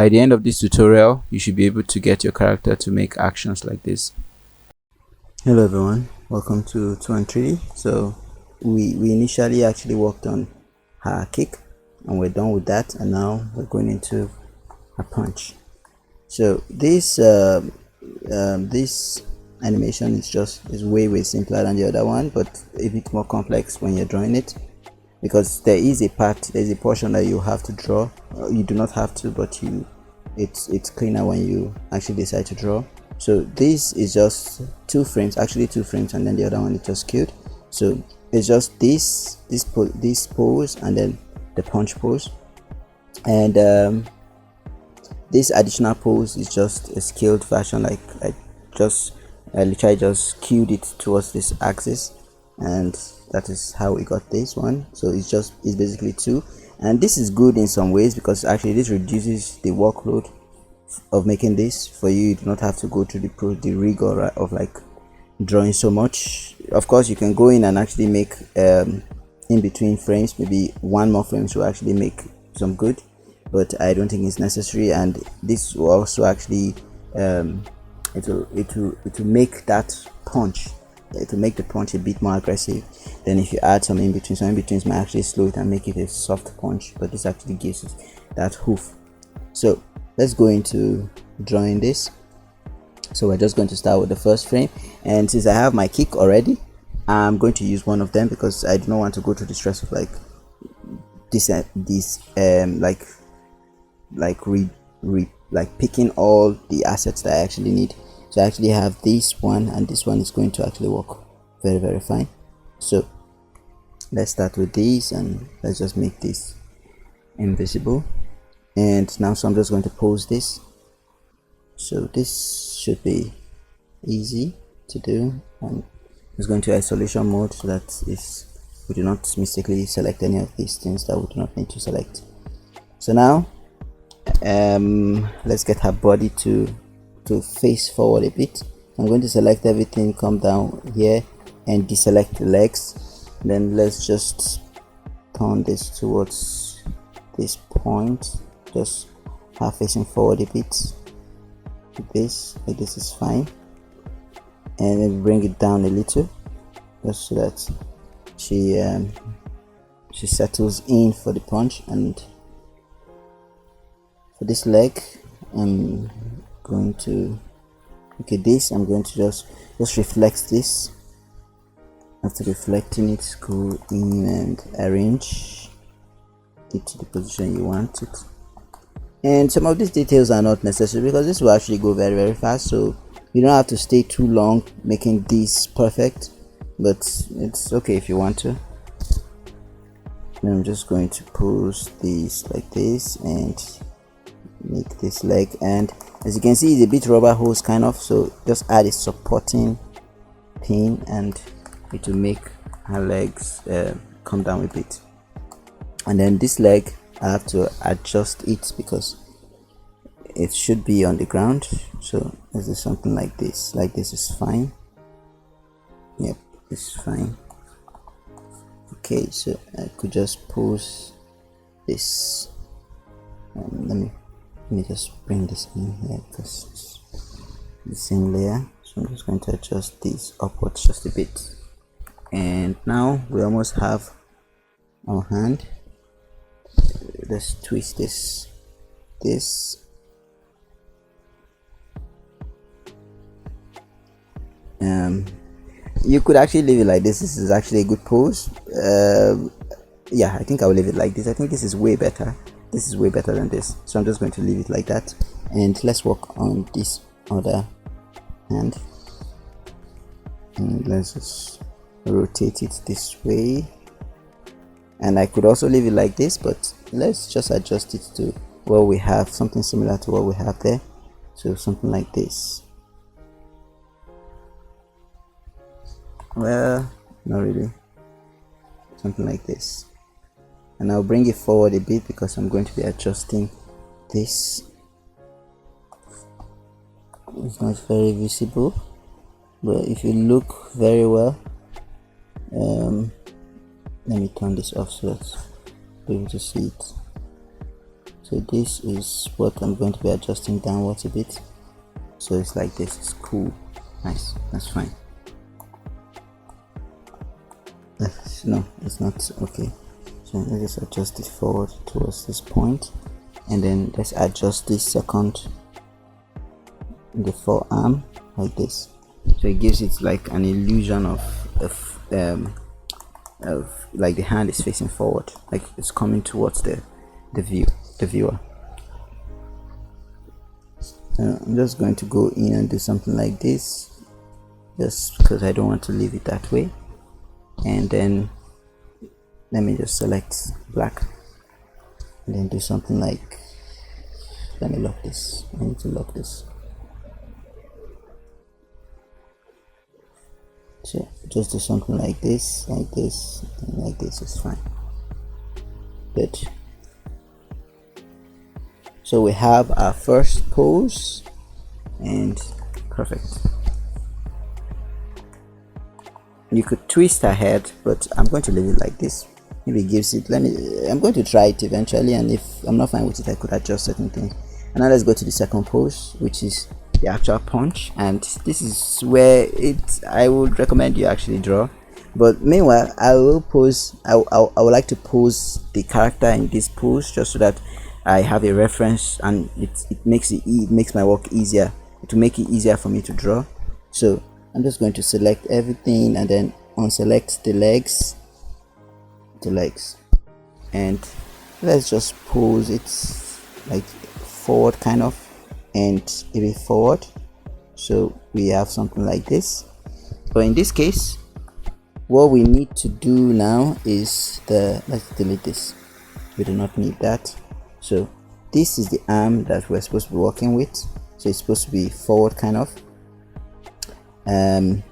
By the end of this tutorial, you should be able to get your character to make actions like this. Hello everyone, welcome to 2 and 3D. So we initially actually worked on her kick and we're done with that, and now we're going into a punch. So this this animation is way simpler than the other one, but a bit more complex when you're drawing it, because there's a portion that you have to draw. You do not have to, but it's cleaner when you actually decide to draw. So this is just two frames, and then the other one is just queued. So it's just this pose and then the punch pose, and this additional pose is just a scaled version. Like I literally just queued it towards this axis, and that is how we got this one. So it's basically two, and this is good in some ways because actually this reduces the workload of making this for you. You do not have to go through the rigor of like drawing so much. Of course, you can go in and actually make in between frames, maybe one more frame to actually make some good, but I don't think it's necessary. And this will also actually it will make that punch, to make the punch a bit more aggressive than if you add some in between. Some in betweens might actually slow it and make it a soft punch, but this actually gives it that hoof. So let's go into drawing this. So we're just going to start with the first frame, and since I have my kick already, I'm going to use one of them because I do not want to go through the stress of like like picking all the assets that I actually need. So I actually have this one, and this one is going to actually work very fine. So let's start with these, and let's just make this invisible. And now, so I'm just going to pose this. So this should be easy to do. And it's going to isolation mode so that we do not mistakenly select any of these things that we do not need to select. So now let's get her body to face forward a bit. I'm going to select everything, come down here and deselect the legs. Then let's just turn this towards this point, just half facing forward a bit. Like this is fine, and then bring it down a little just so that she settles in for the punch. And for this leg, I'm going to I'm going to just reflect this. After reflecting it, go in and arrange it to the position you want it. And some of these details are not necessary because this will actually go very fast, so you don't have to stay too long making this perfect, but it's okay if you want to. Then I'm just going to pose this like this and make this leg, and as you can see it's a bit rubber hose kind of, so just add a supporting pin and it will make her legs come down a bit. And then this leg, I have to adjust it because it should be on the ground. So let's do something like this. Like this is fine. Yep, it's fine. Okay, so I could just pose this. Let me just bring this in here because it's the same layer. So I'm just going to adjust this upwards just a bit. And now we almost have our hand. Let's twist this. You could actually leave it like this. This is actually a good pose. Yeah, I think I'll leave it like this. I think this is way better. This is way better than this, so I'm just going to leave it like that. And let's work on this other hand, and let's just rotate it this way. And I could also leave it like this, but let's just adjust it to what we have, something similar to what we have there. So something like this. Well, not really. Something like this. And I'll bring it forward a bit because I'm going to be adjusting this. It's not very visible, but if you look very well, let me turn this off so that you'll be able to see it. So So this is what I'm going to be adjusting downwards a bit, so it's like this. It's cool, nice, that's fine. No, it's not okay. So let's just adjust it forward towards this point, and then let's adjust this second, the forearm, like this. So it gives it like an illusion of like the hand is facing forward, like it's coming towards the viewer. I'm just going to go in and do something like this, just because I don't want to leave it that way. And then let me just select black, and then do something like, let me lock this. I need to lock this. So just do something like this, and like this is fine. Good. So we have our first pose, and perfect. You could twist her head, but I'm going to leave it like this. Maybe it gives it, I'm going to try it eventually, and if I'm not fine with it, I could adjust certain things. And now let's go to the second pose, which is the actual punch, and this is where I would recommend you actually draw. But meanwhile, I will pose, I would like to pose the character in this pose, just so that I have a reference, and it makes my work easier. It will make it easier for me to draw. So I'm just going to select everything and then unselect the legs, and let's just pose it like forward kind of, and a bit forward, so we have something like this. But in this case, what we need to do now is let's delete this. We do not need that. So this is the arm that we're supposed to be working with, so it's supposed to be forward kind of, and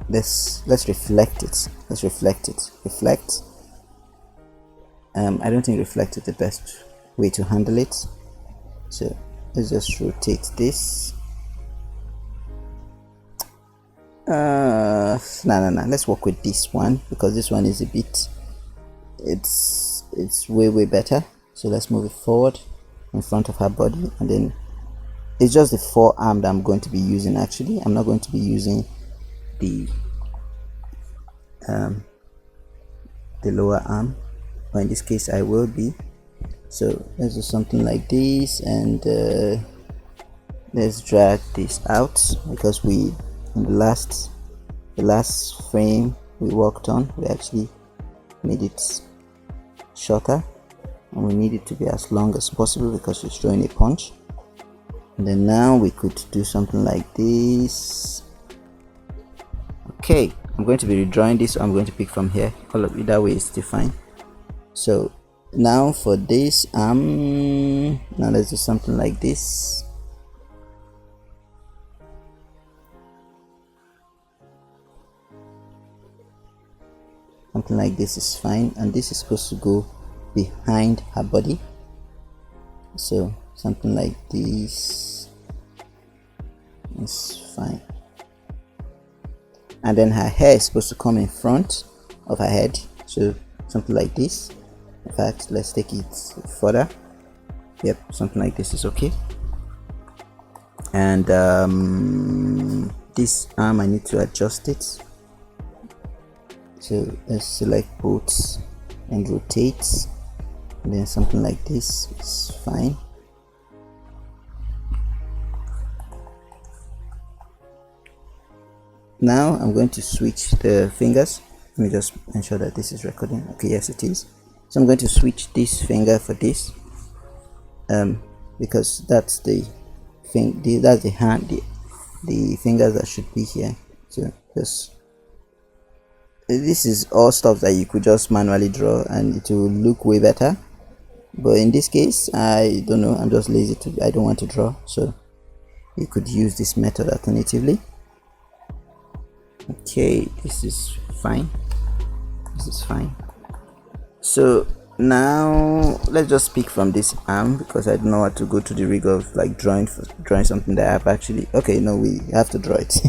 let's reflect it. Reflect. I don't think reflect is the best way to handle it, so let's just rotate this. No, let's work with this one, because this one is a bit, it's way better. So let's move it forward in front of her body, and then it's just the forearm that I'm going to be using. Actually, I'm not going to be using the lower arm, but in this case I will be. So let's do something like this, and let's drag this out, because we, in the last frame we worked on, we actually made it shorter, and we need it to be as long as possible because it's throwing a punch. And then now we could do something like this. Okay, I'm going to be redrawing this, so I'm going to pick from here. All of either way is still fine. So now for this now let's do something like this. Something like this is fine, and this is supposed to go behind her body, so something like this is fine. And then her hair is supposed to come in front of her head, so something like this. In fact, let's take it further. Yep, something like this is okay. And this arm, I need to adjust it, so let's select both and rotate, and then something like this is fine. Now I'm going to switch the fingers. Let me just ensure that this is recording. Okay, yes it is. So I'm going to switch this finger for this, because that's the thing, that's the hand, the fingers that should be here. So just, this is all stuff that you could just manually draw and it will look way better, but in this case I don't know, I'm just lazy I don't want to draw, so you could use this method alternatively. Okay, this is fine. So now let's just pick from this arm, because I don't know how to go to the rig of like drawing something that I've actually, okay, no, we have to draw it.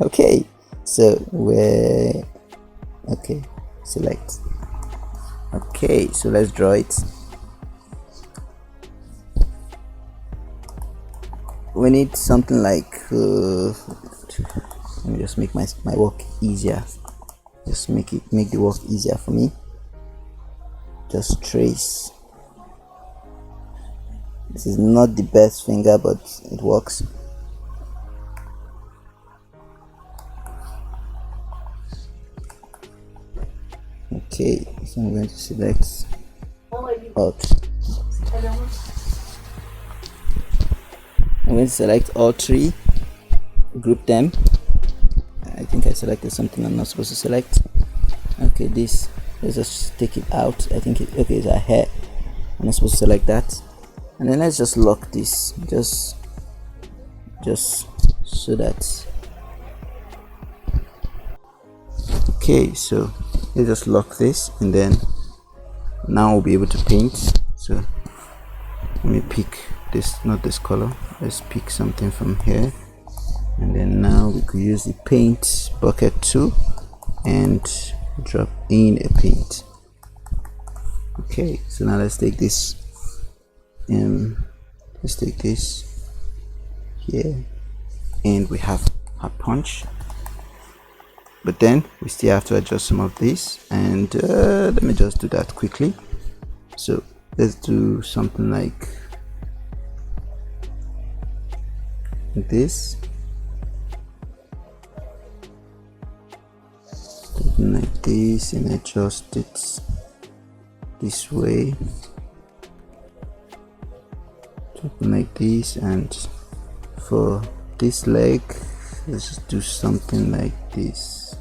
Okay, so okay, select. Okay, so let's draw it. We need something like let me just make my work easier. Just make the work easier for me. Just trace. This is not the best finger, but it works. Okay, so I'm going to select Alt. I'm going to select all three, group them. I think I selected something I'm not supposed to select. Okay, this, let's just take it out. I think okay, it's a hair. I'm not supposed to select that. And then let's just lock this, just so that. Okay, so let's just lock this, and then now we'll be able to paint. So let me pick this, not this color, let's pick something from here, and then now we could use the paint bucket tool and drop in a paint. Okay, so now let's take this, let's take this here, and we have a punch, but then we still have to adjust some of this, and let me just do that quickly. So let's do something like this, something like this, and adjust it this way, something like this. And for this leg, let's do something like this.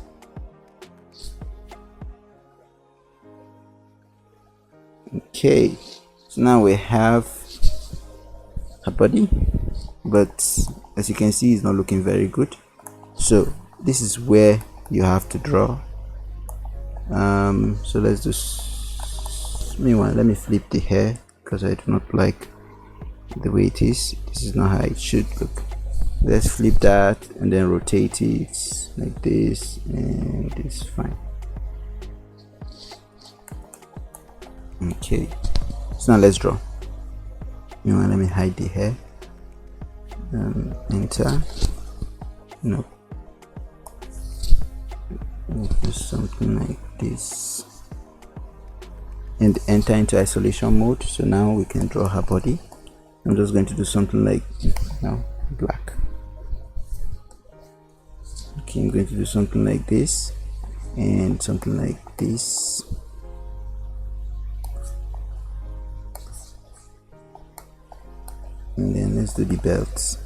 Okay, so now we have a body, but as you can see, it's not looking very good. So this is where you have to draw. So let's just, meanwhile, let me flip the hair because I do not like the way it is. This is not how it should look. Let's flip that and then rotate it like this, and it's fine. Okay, so now let's draw. Meanwhile, let me hide the hair. Enter. No, do something like this, and enter into isolation mode. So now we can draw her body. I'm just going to do something like now black. Okay, I'm going to do something like this and something like this. And then let's do the belts.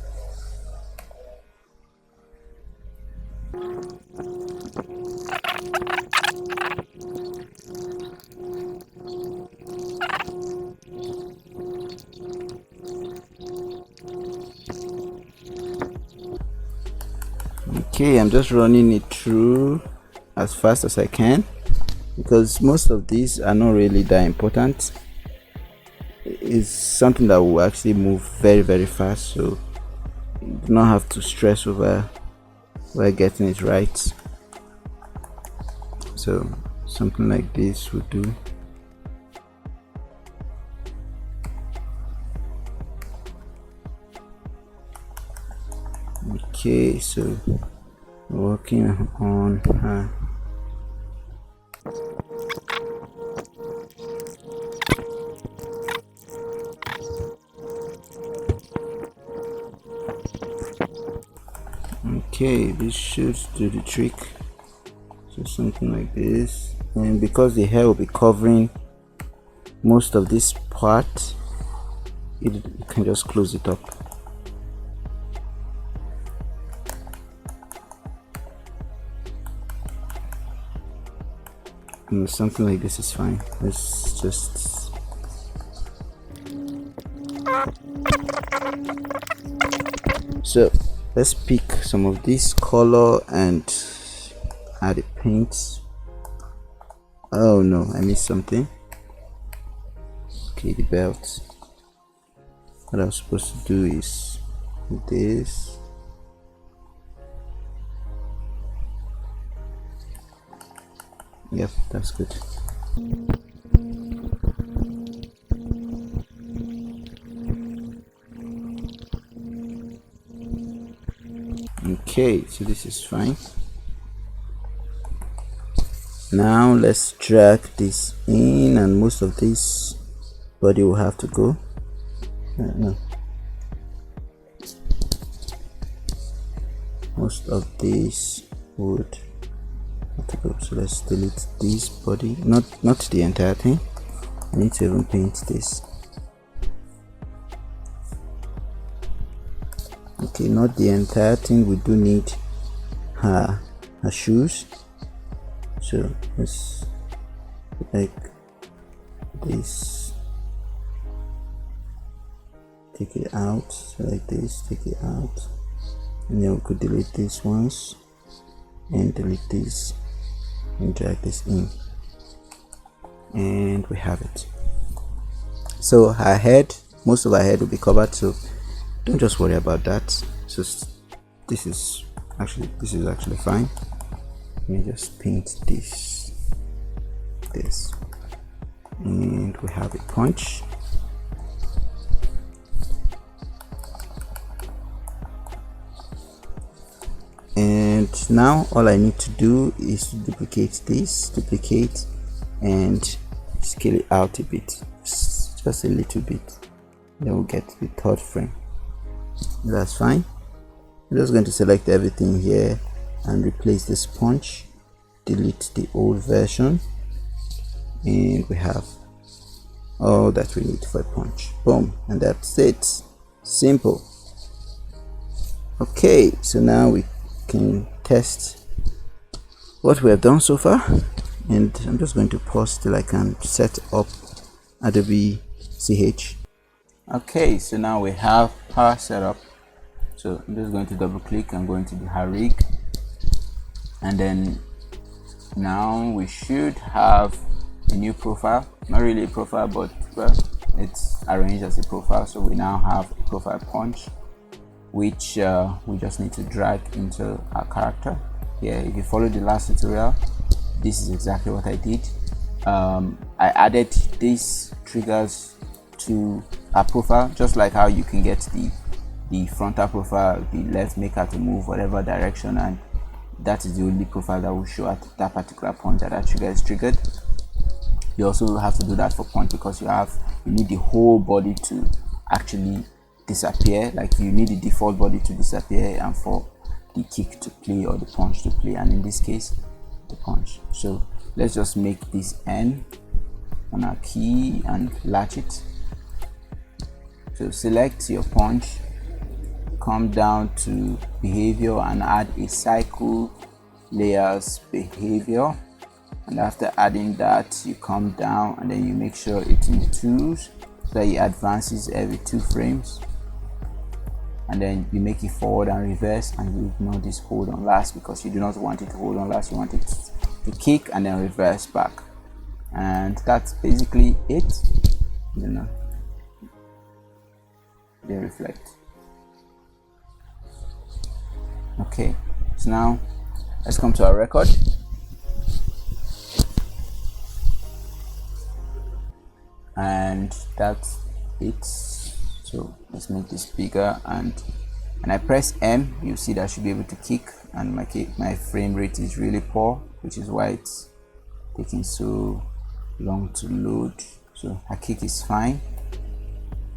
Okay, I'm just running it through as fast as I can because most of these are not really that important. It's something that will actually move very, very fast, so you do not have to stress over getting it right. So something like this would do. Okay, so working on her. Okay, this should do the trick. So something like this, and because the hair will be covering most of this part, you can just close it up. And something like this is fine. Let's just so let's pick some of this color and add a paint. Oh no, I missed something. Okay, the belt. What I'm supposed to do is this. Yep, that's good. Okay, so this is fine. Now let's drag this in, and most of this body will have to go. No, most of this would have to go. So let's delete this body, not the entire thing. I need to even paint this. Okay, not the entire thing. We do need her shoes. So let's like this, take it out. So like this, take it out, and then we could delete these ones and delete this and drag this in, and we have it. So her head, most of her head will be covered, so don't just worry about that. So this is actually fine. Let me just paint this, and we have a punch. And now all I need to do is to duplicate this, and scale it out a bit, just a little bit. Then we'll get the third frame. That's fine. I'm just going to select everything here and replace this punch, delete the old version, and we have all that we need for a punch. Boom, and that's it. Simple. Okay, so now we can test what we have done so far, and I'm just going to pause till I can set up Adobe CH. Okay, so now we have her set up. So I'm just going to double click and go into the her rig, and then now we should have a new profile. Not really a profile, but well, it's arranged as a profile. So we now have a profile punch, which we just need to drag into our character. Yeah, if you follow the last tutorial, this is exactly what I did. I added these triggers to our profile, just like how you can get the frontal profile, the left maker to move whatever direction, and that is the only profile that will show at that particular point that trigger is triggered. You also have to do that for punch, because you need the whole body to actually disappear. Like you need the default body to disappear and for the kick to play or the punch to play, and in this case the punch. So let's just make this N on our key and latch it. So select your punch, come down to behavior and add a cycle layers behavior, and after adding that you come down and then you make sure it's in 2s so that it advances every 2 frames, and then you make it forward and reverse, and you ignore this hold on last because you do not want it to hold on last, you want it to kick and then reverse back, and that's basically it. They reflect. Okay, so now let's come to our record. And that's it. So let's make this bigger, and when I press M, you see that I should be able to kick, and my frame rate is really poor, which is why it's taking so long to load. So her kick is fine,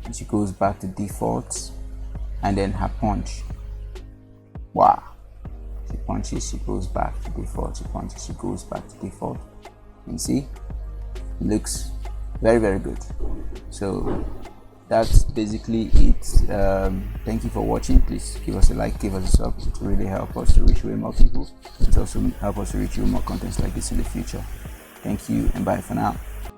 and she goes back to default, and then her punch, wow, she punches, she goes back to default, she punches, she goes back to default. You can see it looks very, very good. So that's basically it. Thank you for watching. Please give us a like, give us a sub. It will really help us to reach way more people. It also help us to reach way more contents like this in the future. Thank you, and bye for now.